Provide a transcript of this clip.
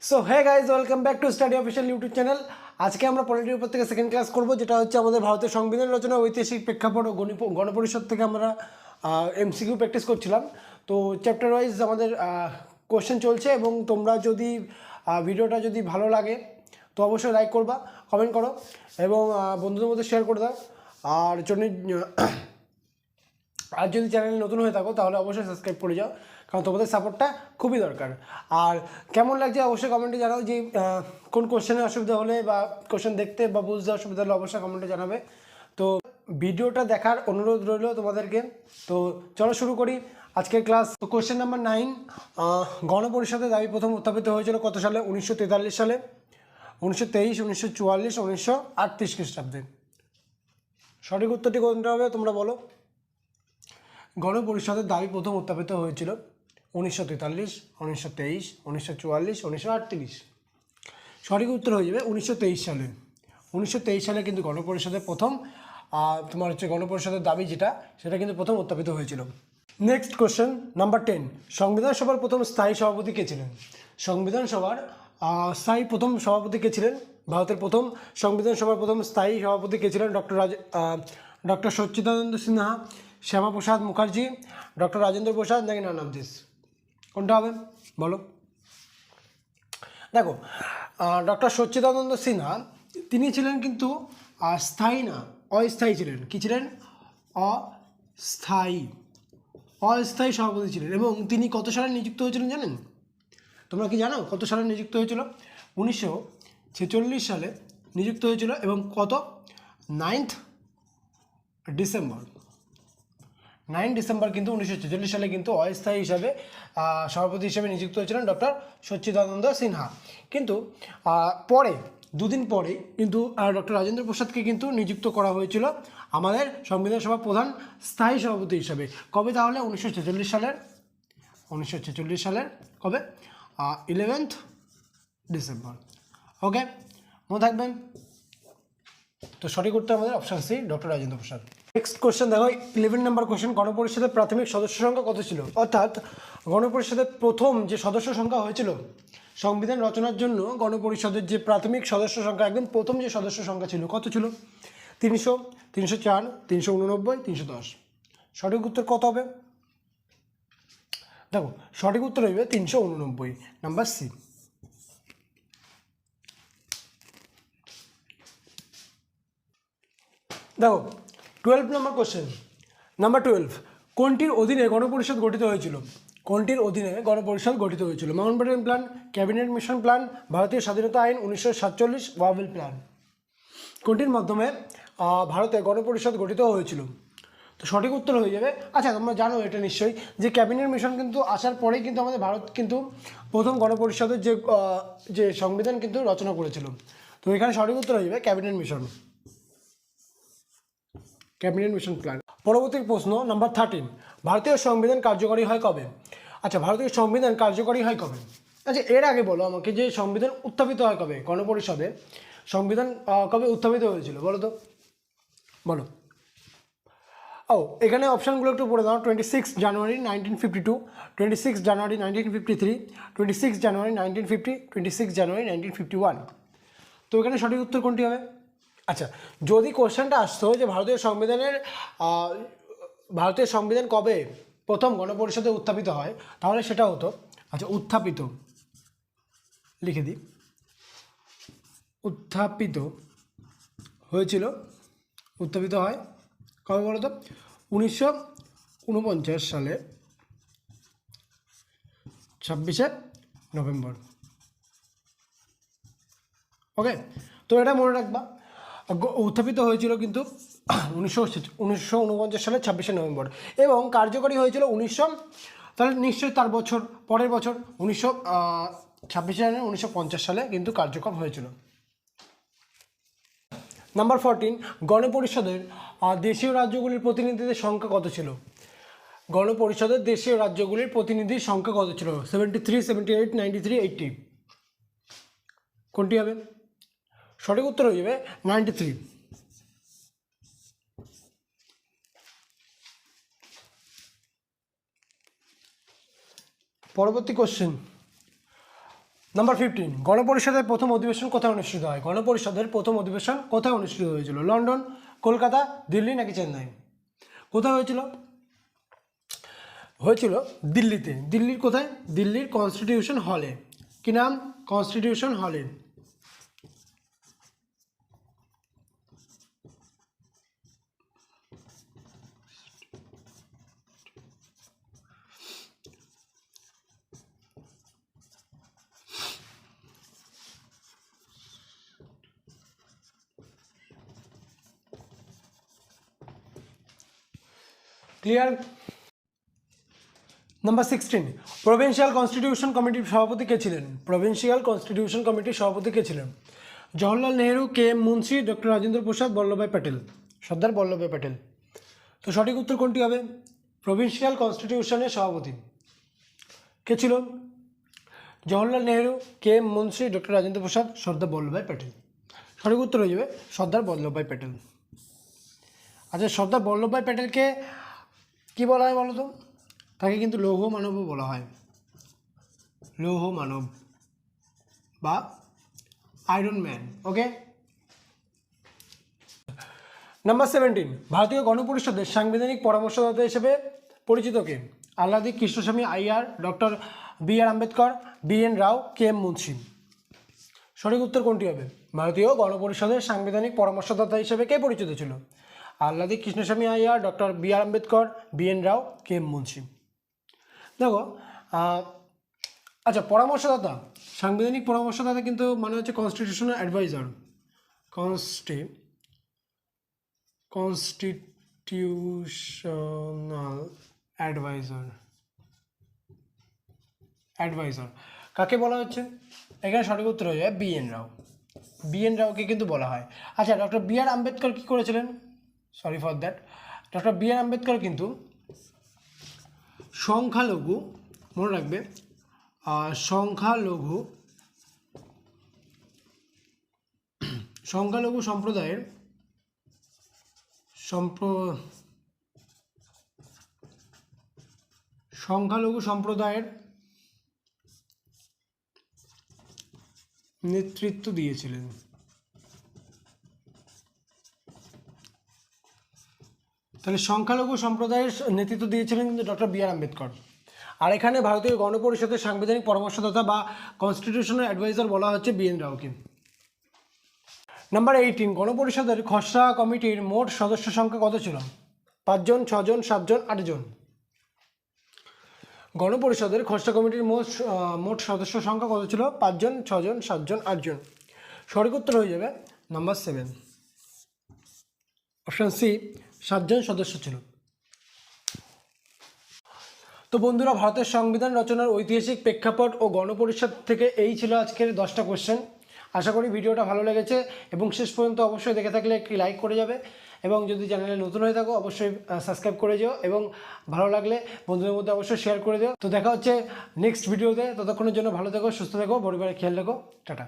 So hey guys, welcome back to study official YouTube channel. আজকে আমরা পলিটির উপর থেকে সেকেন্ড ক্লাস করব, যেটা হচ্ছে আমাদের ভারতের সংবিধান রচনা, ঐতিহাসিক প্রেক্ষাপট ও গণপরিষদ থেকে আমরা এমসিকিউ প্র্যাকটিস করছিলাম। তো চ্যাপ্টার ওয়াইজ আমাদের কোশ্চেন চলছে, এবং তোমরা যদি ভিডিওটা যদি ভালো লাগে তো অবশ্যই লাইক করবা, কমেন্ট করো এবং বন্ধুদের মধ্যে শেয়ার করে দাও। আর আর যদি চ্যানেলে নতুন হয়ে থাকো তাহলে অবশ্যই সাবস্ক্রাইব করে যাও, কারণ তোমাদের সাপোর্টটা খুবই দরকার। আর কেমন লাগছে অবশ্যই কমেন্টে জানাও, যে কোন কোশ্চেনে অসুবিধা হলে বা কোশ্চেন দেখতে বা বুঝতে অসুবিধা হলে অবশ্যই কমেন্টে জানাবে। তো ভিডিওটা দেখার অনুরোধ রইল তোমাদেরকে। তো চলো শুরু করি আজকের ক্লাস। তো কোশ্চেন নাম্বার 9, গণপরিষদের দাবি প্রথম উত্থাপিত হয়েছিল কত সালে? 1943 সালে, 1923, 1944, 1938 খ্রিস্টাব্দে। সঠিক উত্তরটি কোনটা হবে তোমরা বলো? গণপরিষদের দাবি প্রথম উত্থাপিত হয়েছিল 1943, 1923, 1944, 1938। সঠিক উত্তর হয়ে যাবে 1923 সালে। 1923 সালে কিন্তু গণপরিষদের প্রথম তোমার হচ্ছে গণপরিষদের দাবি যেটা, সেটা কিন্তু প্রথম উত্থাপিত হয়েছিল। নেক্সট কোশ্চেন নাম্বার 10, সংবিধান সভার প্রথম স্থায়ী সভাপতি কে ছিলেন? সংবিধান সভার স্থায়ী প্রথম সভাপতি কে ছিলেন? ভারতের প্রথম সংবিধান সভার প্রথম স্থায়ী সভাপতি কে ছিলেন? ডক্টর সচ্চিদানন্দ সিনহা, শ্যামাপ্রসাদ মুখার্জি, ডক্টর রাজেন্দ্র প্রসাদ, নাকি নান অফ দিস? কোনটা হবে বলো? দেখো, ডক্টর সচ্চিদানন্দ সিনহা তিনি ছিলেন কিন্তু স্থায়ী না, অস্থায়ী ছিলেন। কি ছিলেন? অস্থায়ী সভাপতি ছিলেন। এবং তিনি কত সালে নিযুক্ত হয়েছিলেন জানেন? তোমরা কি জানো কত সালে নিযুক্ত হয়েছিল? 1946 সালে নিযুক্ত হয়েছিল। এবং কত? 9 ডিসেম্বর। 9 ডিসেম্বর কিন্তু 1946 সালে কিন্তু অস্থায়ী হিসাবে সভাপতি হিসেবে নিযুক্ত হয়েছিলেন ডক্টর সচ্চিদানন্দ সিনহা। কিন্তু পরে দুদিন পরে কিন্তু ডক্টর রাজেন্দ্র প্রসাদকে কিন্তু নিযুক্ত করা হয়েছিল আমাদের সংবিধান সভার প্রধান স্থায়ী সভাপতি হিসাবে। কবে তাহলে? 1946 সালের কবে? 11 ডিসেম্বর। ওকে, মনে থাকবেন। তো সঠিক উত্তর আমাদের অপশান সি, ডক্টর রাজেন্দ্র প্রসাদ। নেক্সট কোশ্চেন দেখো, 11 নম্বর কোশ্চেন, গণপরিষদের প্রাথমিক সদস্য সংখ্যা কত ছিল? অর্থাৎ গণপরিষদের প্রথম যে সদস্য সংখ্যা হয়েছিল সংবিধান রচনার জন্য, গণপরিষদের যে প্রাথমিক সদস্য সংখ্যা, একদম প্রথম যে সদস্য সংখ্যা ছিল, কত ছিল? 300, 304, 389, 310। সঠিক উত্তর কত হবে? দেখো, সঠিক উত্তর হইবে 389, নাম্বার সি। দেখো 12 নম্বর কোশ্চেন, নাম্বার 12, কোনটির অধীনে গণপরিষদ গঠিত হয়েছিল? কোনটির অধীনে গণপরিষদ গঠিত হয়েছিল? Mountbatten plan, cabinet mission plan, ভারতীয় স্বাধীনতা আইন 1947, ওয়াভেল প্ল্যান। কোনটির মাধ্যমে ভারতে গণপরিষদ গঠিত হয়েছিল? তো সঠিক উত্তর হয়ে যাবে, আচ্ছা তোমরা জানো এটা নিশ্চয়ই, যে ক্যাবিনেট মিশন কিন্তু আসার পরেই কিন্তু আমাদের ভারত কিন্তু প্রথম গণপরিষদের যে সংবিধান কিন্তু রচনা করেছিল। তো এখানে সঠিক উত্তর হয়ে যাবে ক্যাবিনেট মিশন প্ল্যান। পরবর্তী প্রশ্ন নাম্বার 13, ভারতীয় সংবিধান কার্যকরী হয় কবে? আচ্ছা, ভারতীয় সংবিধান কার্যকরী হয় কবে? আচ্ছা, এর আগে বলো আমাকে, যে সংবিধান উত্থাপিত হয় কবে? গণপরিষদে সংবিধান কবে উত্থাপিত হয়েছিল বলো তো, বলো। এখানে অপশানগুলো একটু পড়ে দাও। 26 জানুয়ারি 1952, 26 জানুয়ারি 1953, 26 জানুয়ারি 1950, 26 জানুয়ারি 1951। তো এখানে সঠিক উত্তর কোনটি হবে? আচ্ছা, যদি কোশ্চেনটা আসতো যে ভারতীয় সংবিধান কবে প্রথম গণপরিষদে উত্থাপিত হয়, তাহলে সেটা হতো, আচ্ছা উত্থাপিত লিখে দিই, উত্থাপিত হয় কবে বলো তো? 1949 সালে 26শে নভেম্বর। ওকে, তো এটা মনে রাখবা, উত্থাপিত হয়েছিল কিন্তু 1949 সালে 26শে নভেম্বর, এবং কার্যকরী হয়েছিল তাহলে নিশ্চয়ই তার পরের বছর 26শে জানুয়ারি 1950 সালে কিন্তু কার্যকর হয়েছিল। নাম্বার 14, গণপরিষদের দেশীয় রাজ্যগুলির প্রতিনিধিদের সংখ্যা কত ছিল? গণপরিষদের দেশীয় রাজ্যগুলির প্রতিনিধির সংখ্যা কত ছিল? 73, 78, 93, 80। কোনটি হবে? সঠিক উত্তর হয়ে যাবে 93। পরবর্তী কোশ্চেন, নাম্বার 15, গণপরিষদের প্রথম অধিবেশন কোথায় অনুষ্ঠিত হয়? গণপরিষদের প্রথম অধিবেশন কোথায় অনুষ্ঠিত হয়েছিল? লন্ডন, কলকাতা, দিল্লি নাকি চেন্নাই? কোথায় হয়েছিল? হয়েছিল দিল্লিতে। দিল্লির কোথায়? দিল্লির কনস্টিটিউশন হলে। কি নাম? কনস্টিটিউশন হলে। ক্লিয়ার? নাম্বার 16, প্রভিন্সিয়াল কনস্টিটিউশন কমিটির সভাপতি কে ছিলেন? প্রভিন্সিয়াল কনস্টিটিউশন কমিটির সভাপতি কে ছিলেন? Jawaharlal Nehru, K M Munshi, doctor Rajendra Prasad, Vallabhbhai Patel. Sardar Vallabhbhai Patel. তো সঠিক উত্তর কোনটি হবে? প্রভিন্সিয়াল কনস্টিটিউশনের সভাপতি কে ছিল? Jawaharlal Nehru, K M Munshi, doctor Rajendra Prasad, Sardar Vallabhbhai Patel. সঠিক উত্তর হয়ে যাবে সর্দার বল্লভভাই প্যাটেল। আচ্ছা, সর্দার বল্লভভাই প্যাটেলকে কি বলা হয় বলো তো? তাকে কিন্তু লৌহ মানবও বলা হয়। লৌহ মানব বা আয়রন ম্যান। ওকে। নাম্বার 17, ভারতীয় গণপরিষদের সাংবিধানিক পরামর্শদাতা হিসেবে পরিচিত কে? আহ্লাদি Krishnaswami Iyer, doctor B R Ambedkar, B N রাও, কে এম মুন্সি। সঠিক উত্তর কোনটি হবে? ভারতীয় গণপরিষদের সাংবিধানিক পরামর্শদাতা হিসেবে কে পরিচিত ছিল? আহ্লাদি Krishnaswami Iyer, doctor B R Ambedkar, B N রাও, কে এম মুন্সি। দেখো, আচ্ছা, পরামর্শদাতা, সাংবিধানিক পরামর্শদাতা কিন্তু মানে হচ্ছে কনস্টিটিউশনাল অ্যাডভাইজার। কনস্টিটিউশনাল অ্যাডভাইজার কাকে বলা হচ্ছে? এখানে সঠিক উত্তর হয়ে যায় B N Rao. B N রাওকে কিন্তু বলা হয়। আচ্ছা, ডক্টর বি আর আম্বেদকর কী করেছিলেন? Sorry for that. Doctor B R Ambedkar কিন্তু সংখ্যালঘু, মনে রাখবে, সংখ্যালঘু সম্প্রদায়ের নেতৃত্ব দিয়েছিলেন। তাহলে সংখ্যালঘু সম্প্রদায়ের নেতৃত্ব দিয়েছিলেন কিন্তু ডক্টর বি আর আম্বেদকর। আর এখানে ভারতীয় গণপরিষদের সাংবিধানিক পরামর্শদাতা বা কনস্টিটিউশনাল অ্যাডভাইজার বলা হচ্ছে বি এন রাওকে। নাম্বার 18, গণপরিষদের খসড়া কমিটির মোট সদস্য সংখ্যা কত ছিল? 5 জন, 6 জন, 7 জন, 8 জন। গণপরিষদের খসড়া কমিটির মোট সদস্য সংখ্যা কত ছিল? 5 জন, 6 জন, 7 জন, 8 জন। সঠিক উত্তর হয়ে যাবে নাম্বার 7, অপশান সি, 7 জন সদস্য ছিল। তো বন্ধুরা, ভারতের সংবিধান রচনার ঐতিহাসিক প্রেক্ষাপট ও গণপরিষদ থেকে এই ছিল আজকের 10টা কোশ্চেন। আশা করি ভিডিওটা ভালো লেগেছে এবং শেষ পর্যন্ত অবশ্যই দেখে থাকলে একটি লাইক করে যাবে এবং যদি চ্যানেলে নতুন হয়ে থাকো অবশ্যই সাবস্ক্রাইব করে যেও এবং ভালো লাগলে বন্ধুদের মধ্যে অবশ্যই শেয়ার করে দিও। তো দেখা হচ্ছে নেক্সট ভিডিওতে। ততক্ষণের জন্য ভালো থেকো, সুস্থ থেকো, পরিবারের খেয়াল রেখো। টাটা।